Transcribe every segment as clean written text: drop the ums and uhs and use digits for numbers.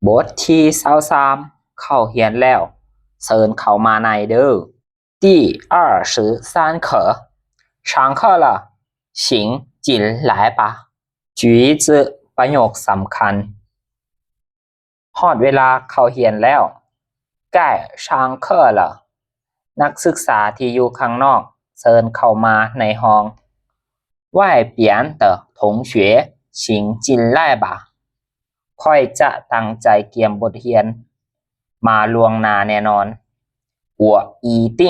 บทที่23เข้าเรียนแล้วเชิญเข้ามาในเด้อ第23课上课了请进来吧句子ประโยคสำคัญฮอดเวลาเข้าเรียนแล้วใกล้上课了นักศึกษาที่อยู่ข้างนอกเชิญเข้ามาในห้อง外边的同学请进来吧ค่อยจะตั้งใจเกียมบทเรียนมาล่วงหน้าแน่นอน我一定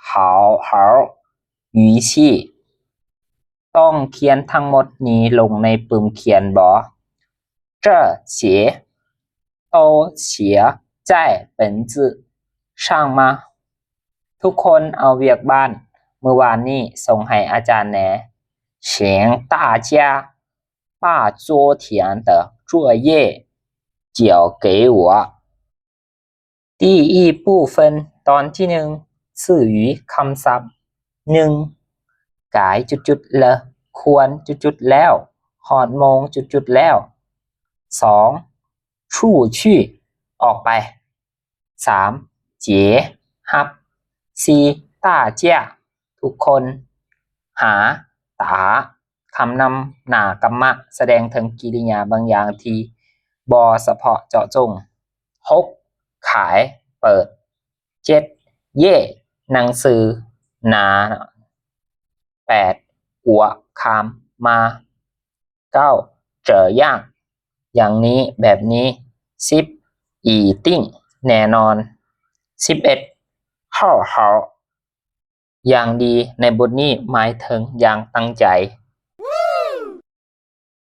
好好语气ต้องเขียนทั้งหมดนี้ลงในปึมเขียนบ่这些都写在本子上吗ทุกคนเอาเวียกบ้านเมื่อวานนี้ส่งให้อาจารย์แหน่请大家把昨天的作业交给我第一部分ตอนที่หนึ่งสื่อ语คำศัพท์หนึ่งกายจุดๆละควรจุดๆแล้วหอดโมงจุดๆแล้วสองชู่ชี่ออกไปสามเจ๋ฮับสี่ต้าเจ้าทุกคนหาตาคำนำหน้ากรรมะแสดงถึงกิริยาบางอย่างที่บ่เฉพาะเจาะจงหกขายเปิดเจ็ดเย่หนังสือหนาแปดหัวคามมาเก้าเจอย่างอย่างนี้แบบนี้สิบอีติ้งแน่นอน11好好อย่างดีในบทนี้หมายถึงอย่างตั้งใจ